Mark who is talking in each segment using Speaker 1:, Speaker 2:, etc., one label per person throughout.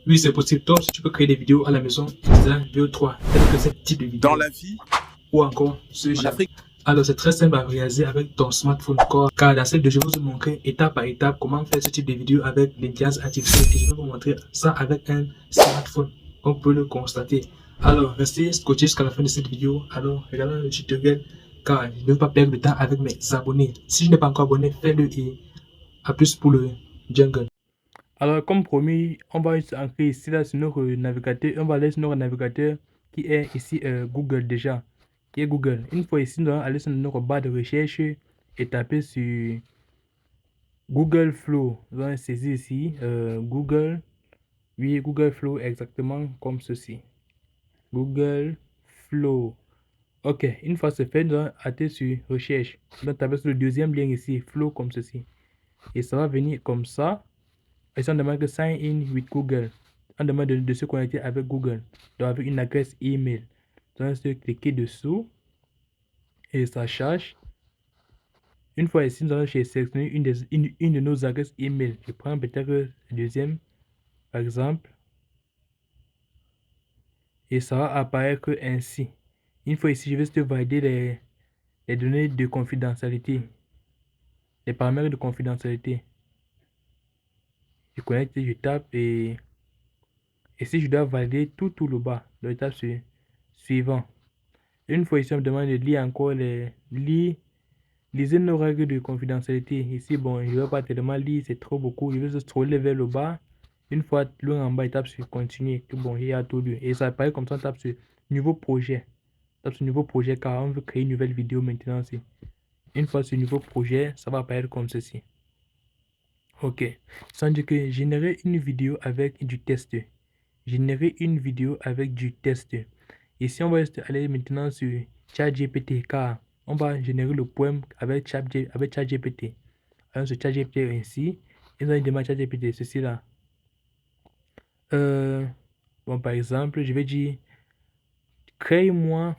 Speaker 1: Oui, c'est possible. Toi aussi, tu peux créer des vidéos à la maison utilisant VO3, tel que ce type de vidéo.
Speaker 2: Dans la vie,
Speaker 1: Ou encore ce
Speaker 2: en
Speaker 1: genre.
Speaker 2: Afrique,
Speaker 1: Alors, c'est très simple à réaliser avec ton smartphone. Car dans cette vidéo, je vais vous montrer étape par étape comment faire ce type de vidéo avec l'intelligence artificielle. Et je vais vous montrer ça avec un smartphone. On peut le constater. Alors, restez scotché jusqu'à la fin de cette vidéo. Alors, regardez le tutoriel. Car je ne veux pas perdre de temps avec mes abonnés. Si je n'ai pas encore abonné, faites-le et à plus pour le jungle. Alors, comme promis, on va entrer ici là, sur notre navigateur. On va aller sur notre navigateur qui est ici Google déjà. Qui est Google. Une fois ici, nous allons aller sur notre barre de recherche et taper sur Google Flow. Nous allons saisir ici Google. Oui, Google Flow exactement comme ceci. Google Flow. Ok, une fois c'est fait, nous allons aller sur recherche. Nous allons taper sur le deuxième lien ici, Flow comme ceci. Et ça va venir comme ça. Et ça, on demande que sign in with Google. On demande de se connecter avec Google. Donc avec une adresse email. Donc on se cliquer dessous. Et ça charge. Une fois ici, nous allons sélectionner une de nos adresses email. Je prends peut-être la deuxième, par exemple. Et ça va apparaître ainsi. Une fois ici, je vais juste valider les données de confidentialité. Les paramètres de confidentialité. Je connecte, je tape et si je dois valider tout le bas, je tape sur suivant. Une fois ici, on me demande de lire encore lisez nos règles de confidentialité. Ici, bon, je ne vais pas tellement lire, c'est trop beaucoup. Je vais juste scroller vers le bas. Une fois loin en bas, il tape sur continuer. Bon, il y a tout lieu. Et ça apparaît comme ça, on tape sur nouveau projet. On tape sur nouveau projet car on veut créer une nouvelle vidéo maintenant aussi. Une fois sur nouveau projet, ça va apparaître comme ceci. Ok. Ça veut dire que générer une vidéo avec du test. Générer une vidéo avec du test. Ici, on va aller maintenant sur ChatGPT car on va générer le poème avec ChatGPT. Alors, sur ChatGPT ainsi, et on va demander à ChatGPT ceci là. Bon, par exemple, je vais dire crée-moi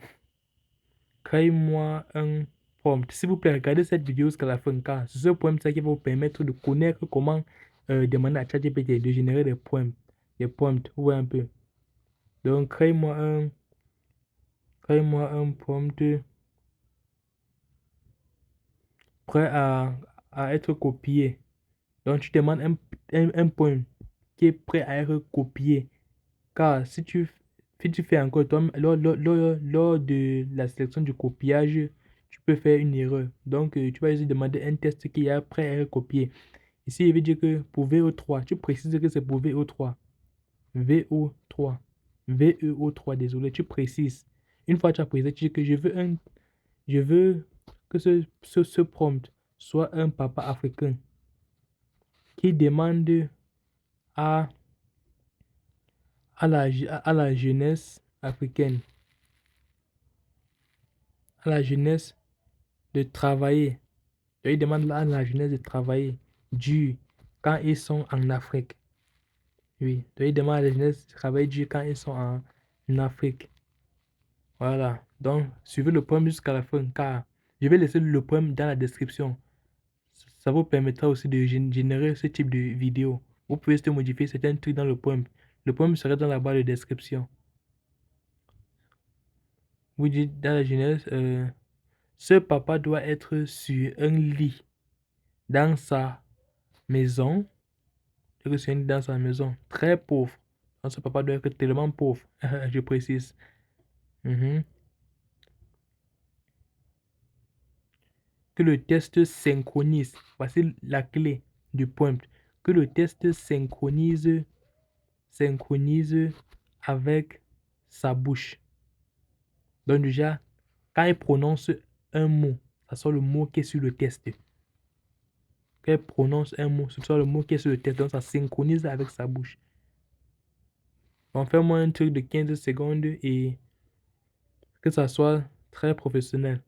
Speaker 1: un prompt. S'il vous plaît, regardez cette vidéo jusqu'à la fin car c'est ce poème qui va vous permettre de connaître comment demander à ChatGPT de générer des poèmes. Des prompts, ou un peu. Donc, crée-moi un prompt prêt à être copié. Donc, tu demandes un point qui est prêt à être copié. Car si tu fais encore, toi, lors de la sélection du copiage, tu peux faire une erreur. Donc, tu vas juste demander un test qui est prêt à être copié. Ici, il veut dire que pour VO3, tu précises que c'est pour VO3. VO3. VEO3, désolé, tu précises. Une fois que tu as précisé, tu dis que je veux que ce prompt soit un papa africain qui demande à, à la jeunesse africaine, à la jeunesse de travailler. Il demande à la jeunesse de travailler dur quand ils sont en Afrique. Oui, il demande à la jeunesse de travailler dur quand ils sont en Afrique. Voilà, donc suivez le poème jusqu'à la fin car je vais laisser le poème dans la description. Ça vous permettra aussi de générer ce type de vidéo. Vous pouvez juste modifier certains trucs dans le poème. Le poème sera dans la barre de description. Vous dites dans la jeunesse, ce papa doit être sur un lit dans sa maison. C'est un lit dans sa maison, très pauvre. Donc, ce papa doit être tellement pauvre, je précise. Mhm. Que le test synchronise. Voici la clé du poème. Que le test synchronise avec sa bouche. Donc déjà, quand il prononce un mot, ça sort le mot qui est sur le test. Quand il prononce un mot, ça sort le mot qui est sur le test. Donc ça synchronise avec sa bouche. On fait moi un truc de 15 secondes et que ça soit très professionnel.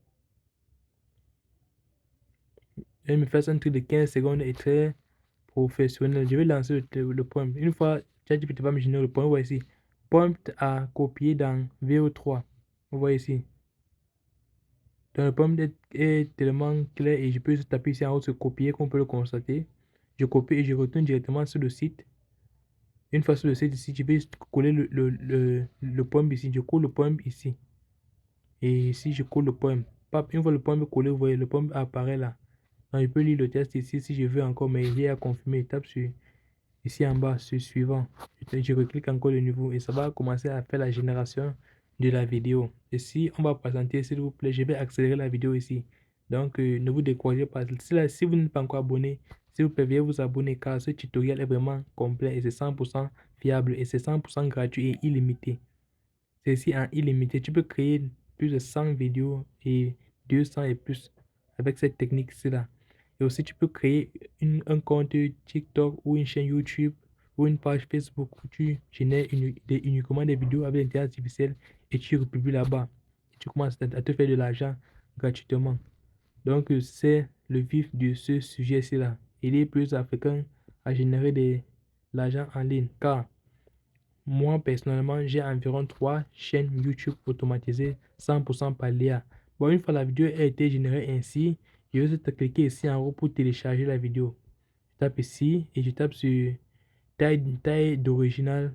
Speaker 1: Je me fais un truc de 15 secondes et très professionnel. Je vais lancer le poème. Une fois, ChatGPT va me générer le poème. Vous voyez ici. Prompt à copier dans VO3. Vous voyez ici. Donc, le poème est tellement clair et je peux juste taper ici en haut sur copier qu'on peut le constater. Je copie et je retourne directement sur le site. Une fois sur le site ici, tu peux coller le poème ici. Je colle le poème ici. Et ici, je colle le poème. Une fois le poème est collé, vous voyez, le poème apparaît là. Donc, je peux lire le texte ici si je veux encore, mais il y a confirmer. Je tape sur, ici en bas, sur suivant. Je reclique encore le niveau et ça va commencer à faire la génération de la vidéo. Et si on va présenter, s'il vous plaît, je vais accélérer la vidéo ici. Donc, ne vous découragez pas. Si vous n'êtes pas encore abonné, s'il vous plaît, veuillez vous abonner car ce tutoriel est vraiment complet et c'est 100% fiable et c'est 100% gratuit et illimité. C'est ici en illimité. Tu peux créer plus de 100 vidéos et 200 et plus avec cette technique-ci là. Et aussi, tu peux créer un compte TikTok ou une chaîne YouTube ou une page Facebook où tu génères uniquement des vidéos avec l'intelligence artificielle et tu republies là-bas. Et tu commences à te faire de l'argent gratuitement. Donc, c'est le vif de ce sujet-ci là. Il est plus africain à générer de l'argent en ligne car moi, personnellement, j'ai environ 3 chaînes YouTube automatisées 100% par l'IA. Bon, une fois la vidéo a été générée ainsi, je vais juste cliquer ici en haut pour télécharger la vidéo. Je tape ici et je tape sur taille d'origine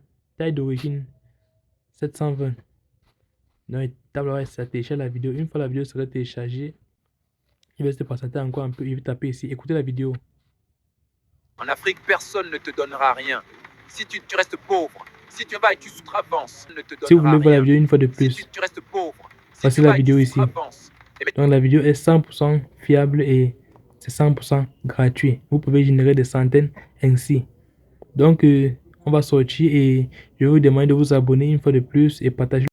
Speaker 1: 720. Donc, je tape là, ça télécharge la vidéo. Une fois la vidéo sera téléchargée, il va se patienter encore un peu. Il va taper ici. Écoutez la vidéo.
Speaker 2: En Afrique, personne ne te donnera rien. Si tu restes pauvre, si tu vas et tu souffrances, ne te donnera rien.
Speaker 1: Si vous voulez voir la vidéo une fois de plus,
Speaker 2: si tu restes pauvre,
Speaker 1: voici la vidéo ici. Donc la vidéo est 100% fiable et c'est 100% gratuit. Vous pouvez générer des centaines ainsi. Donc on va sortir et je vais vous demander de vous abonner une fois de plus et partager.